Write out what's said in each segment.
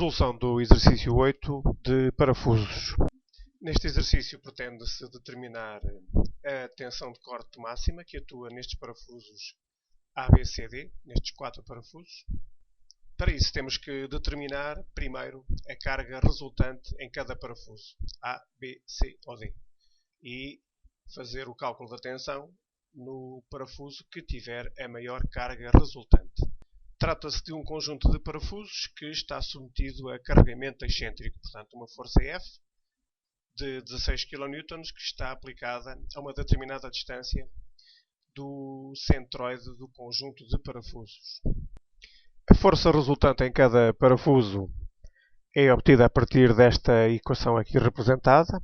Resolução do exercício 8 de parafusos. Neste exercício pretende-se determinar a tensão de corte máxima que atua nestes parafusos ABCD, nestes 4 parafusos. Para isso temos que determinar primeiro a carga resultante em cada parafuso, A, B, C ou D, e fazer o cálculo da tensão no parafuso que tiver a maior carga resultante. Trata-se de um conjunto de parafusos que está submetido a carregamento excêntrico, portanto uma força F de 16 kN que está aplicada a uma determinada distância do centroide do conjunto de parafusos. A força resultante em cada parafuso é obtida a partir desta equação aqui representada.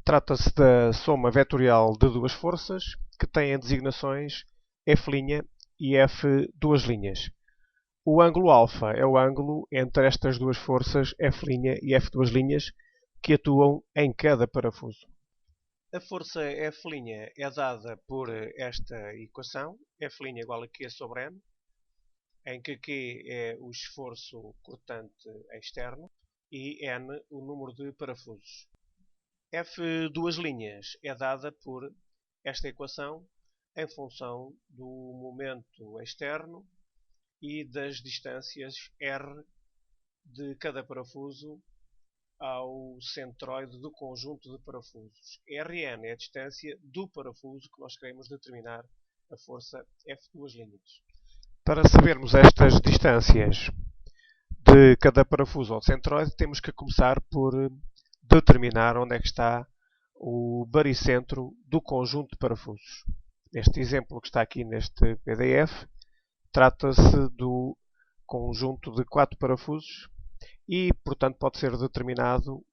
Trata-se da soma vetorial de duas forças que têm designações F' e F duas linhas. O ângulo alfa é o ângulo entre estas duas forças F' e F duas linhas que atuam em cada parafuso. A força F' é dada por esta equação, F' igual a Q sobre M, em que Q é o esforço cortante externo e N o número de parafusos. F duas linhas é dada por esta equação em função do momento externo e das distâncias R de cada parafuso ao centroide do conjunto de parafusos. Rn é a distância do parafuso que nós queremos determinar a força F duas linhas. Para sabermos estas distâncias de cada parafuso ao centroide, temos que começar por determinar onde é que está o baricentro do conjunto de parafusos. Neste exemplo que está aqui neste PDF, trata-se do conjunto de 4 parafusos e, portanto, pode ser determinado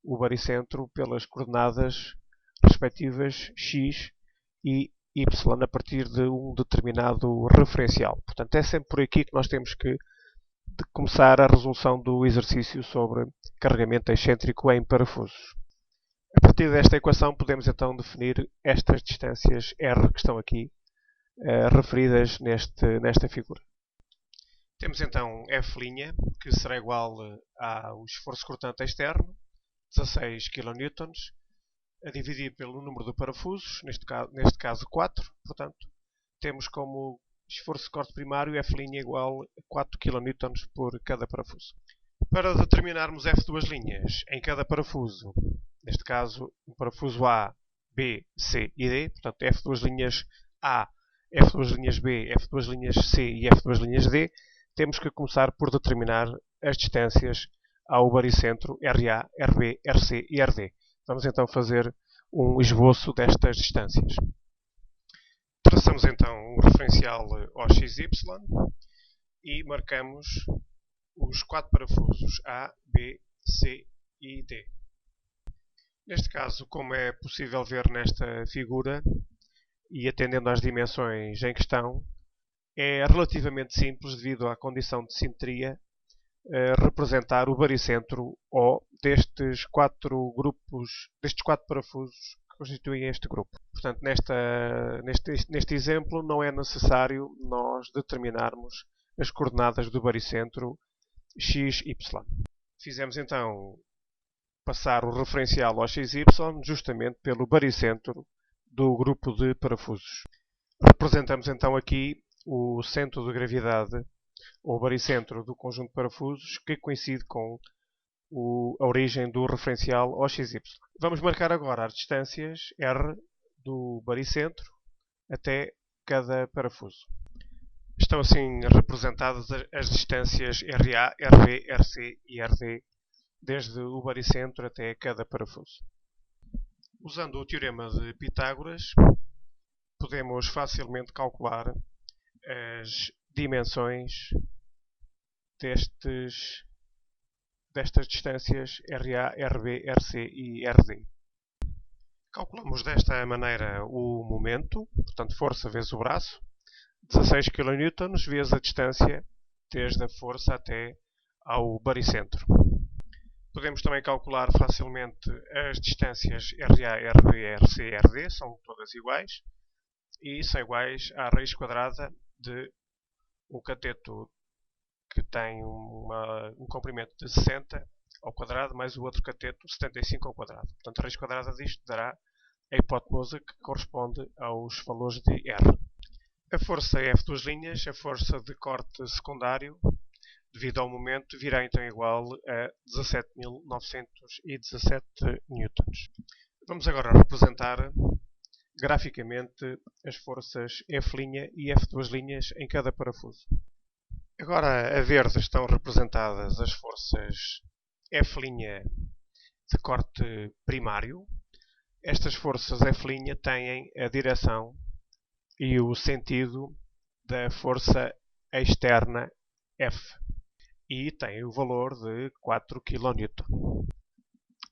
o baricentro pelas coordenadas respectivas x e y a partir de um determinado referencial. Portanto, é sempre por aqui que nós temos que começar a resolução do exercício sobre carregamento excêntrico em parafusos. A partir desta equação podemos então definir estas distâncias R que estão aqui referidas nesta figura. Temos então F', que será igual ao esforço cortante externo, 16 kN, a dividir pelo número de parafusos, neste caso 4. Portanto, temos como esforço de corte primário F' igual a 4 kN por cada parafuso. Para determinarmos F duas linhas em cada parafuso, neste caso o parafuso A, B, C e D, portanto F duas linhas A, F duas linhas B, F duas linhas C e F duas linhas D, temos que começar por determinar as distâncias ao baricentro RA, RB, RC e RD. Vamos então fazer um esboço destas distâncias. Traçamos então o referencial OXY e marcamos os 4 parafusos A, B, C e D. Neste caso, como é possível ver nesta figura, e atendendo às dimensões em questão, é relativamente simples, devido à condição de simetria, representar o baricentro O destes 4 parafusos que constituem este grupo. Portanto, neste exemplo, não é necessário nós determinarmos as coordenadas do baricentro x, y. Fizemos então passar o referencial ao XY justamente pelo baricentro do grupo de parafusos. Representamos então aqui o centro de gravidade, ou baricentro do conjunto de parafusos, que coincide com a origem do referencial OXY. Vamos marcar agora as distâncias R do baricentro até cada parafuso. Estão assim representadas as distâncias RA, RB, RC e RD desde o baricentro até cada parafuso. Usando o teorema de Pitágoras, podemos facilmente calcular as dimensões destas distâncias RA, RB, RC e RD. Calculamos desta maneira o momento, portanto força vezes o braço, 16 kN vezes a distância desde a força até ao baricentro. Podemos também calcular facilmente as distâncias RA, RB, RC e RD, são todas iguais, e são iguais à raiz quadrada de um cateto que tem um comprimento de 60 ao quadrado, mais o outro cateto 75 ao quadrado. Portanto, a raiz quadrada disto dará a hipotenusa que corresponde aos valores de R. A força F duas linhas, a força de corte secundário, devido ao momento, virá então igual a 17.917 newtons. Vamos agora representar graficamente as forças F' e F duas linhas em cada parafuso. Agora, a verde estão representadas as forças F' de corte primário. Estas forças F' têm a direção e o sentido da força externa F e têm o valor de 4 kN.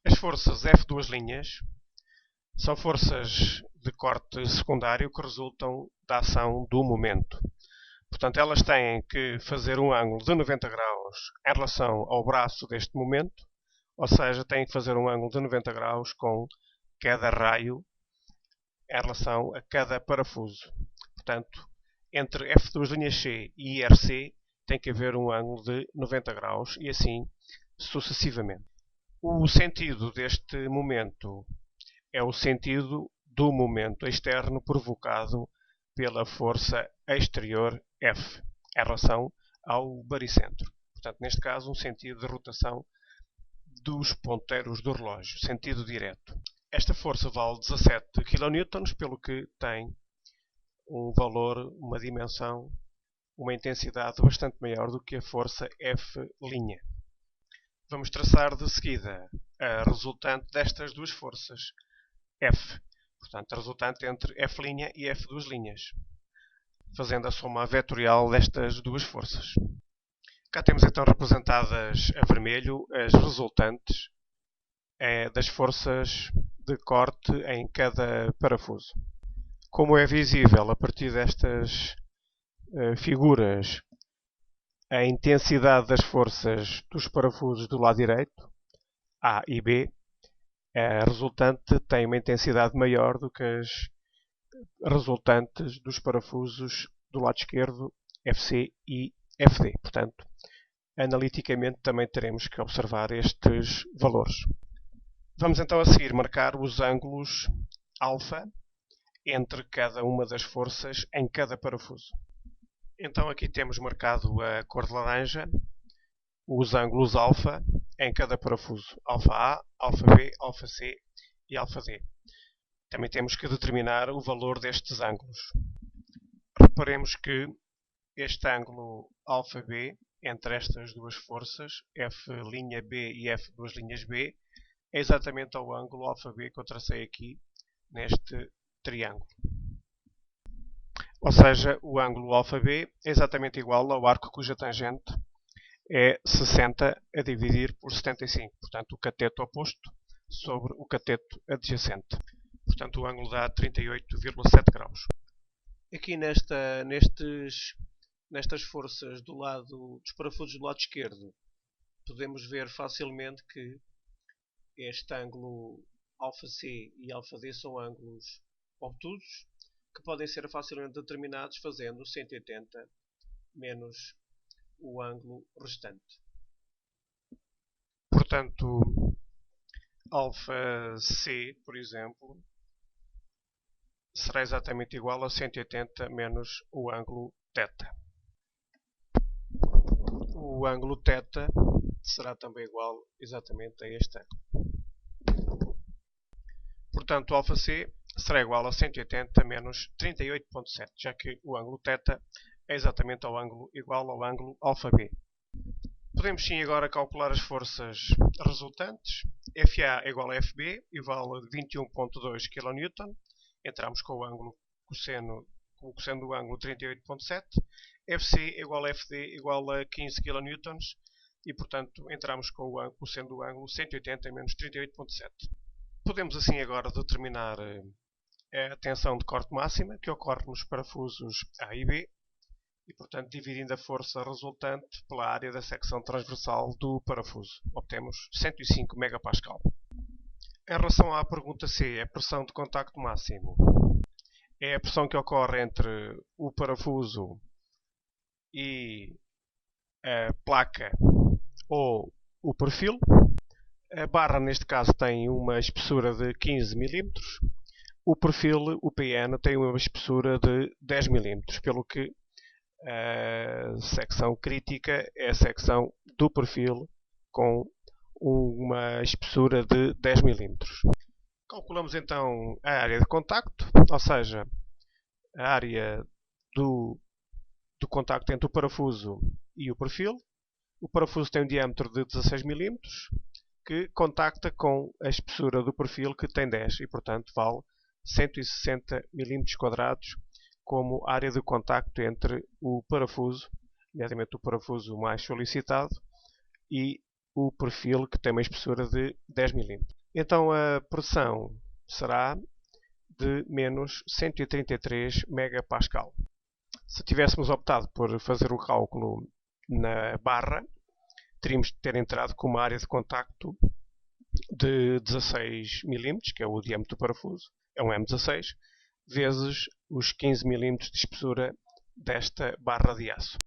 As forças F duas linhas são forças de corte secundário que resultam da ação do momento. Portanto, elas têm que fazer um ângulo de 90 graus em relação ao braço deste momento, ou seja, têm que fazer um ângulo de 90 graus com cada raio em relação a cada parafuso. Portanto, entre F duas linhas C e IRC tem que haver um ângulo de 90 graus e assim sucessivamente. O sentido deste momento é o sentido do momento externo provocado pela força exterior F em relação ao baricentro. Portanto, neste caso, um sentido de rotação dos ponteiros do relógio, sentido direto. Esta força vale 17 kN, pelo que tem um valor, uma dimensão, uma intensidade bastante maior do que a força F'. Vamos traçar de seguida a resultante destas duas forças, F. Portanto, a resultante entre F' e F duas linhas, fazendo a soma vetorial destas duas forças. Cá temos então representadas a vermelho as resultantes das forças de corte em cada parafuso. Como é visível a partir destas figuras, a intensidade das forças dos parafusos do lado direito, A e B, a resultante tem uma intensidade maior do que as resultantes dos parafusos do lado esquerdo, FC e FD. Portanto, analiticamente também teremos que observar estes valores. Vamos então a seguir marcar os ângulos alfa entre cada uma das forças em cada parafuso. Então aqui temos marcado a cor de laranja, os ângulos alfa em cada parafuso, alfa A, alfa B, alfa C e alfa D. Também temos que determinar o valor destes ângulos. Reparemos que este ângulo alfa B entre estas duas forças, F'B e F duas linhas B, é exatamente ao ângulo alfa B que eu tracei aqui neste triângulo. Ou seja, o ângulo alfa B é exatamente igual ao arco cuja tangente é 60 a dividir por 75. Portanto, o cateto oposto sobre o cateto adjacente. Portanto, o ângulo dá 38,7 graus. Aqui nestas forças dos parafusos do lado esquerdo, podemos ver facilmente que este ângulo αC e αD são ângulos obtusos, que podem ser facilmente determinados fazendo 180 menos o ângulo restante. Portanto, αC, por exemplo, será exatamente igual a 180 menos o ângulo θ. O ângulo θ será também igual exatamente a este ângulo. Portanto, αC será igual a 180 menos 38,7, já que o ângulo θ é exatamente igual ao ângulo αB. Podemos sim agora calcular as forças resultantes. FA é igual a FB, igual a 21,2 kN. Entramos com o ângulo cosseno do ângulo 38,7. FC é igual a FD, igual a 15 kN. E, portanto, entramos com o cosseno do ângulo 180 menos 38,7. Podemos assim agora determinar a tensão de corte máxima, que ocorre nos parafusos A e B, e, portanto, dividindo a força resultante pela área da secção transversal do parafuso. Obtemos 105 MPa. Em relação à pergunta C, a pressão de contacto máximo é a pressão que ocorre entre o parafuso e a placa ou o perfil. A barra, neste caso, tem uma espessura de 15 mm. O perfil, o PN, tem uma espessura de 10 mm, pelo que a secção crítica é a secção do perfil com uma espessura de 10 mm. Calculamos então a área de contacto, ou seja, a área do contacto entre o parafuso e o perfil. O parafuso tem um diâmetro de 16 mm, que contacta com a espessura do perfil, que tem 10, e portanto vale 160 mm² como área de contacto entre o parafuso, imediatamente o parafuso mais solicitado, e o perfil, que tem uma espessura de 10 mm. Então a pressão será de menos 133 MPa. Se tivéssemos optado por fazer o cálculo na barra, teríamos de ter entrado com uma área de contacto de 16 mm, que é o diâmetro do parafuso, é um M16, vezes os 15 mm de espessura desta barra de aço.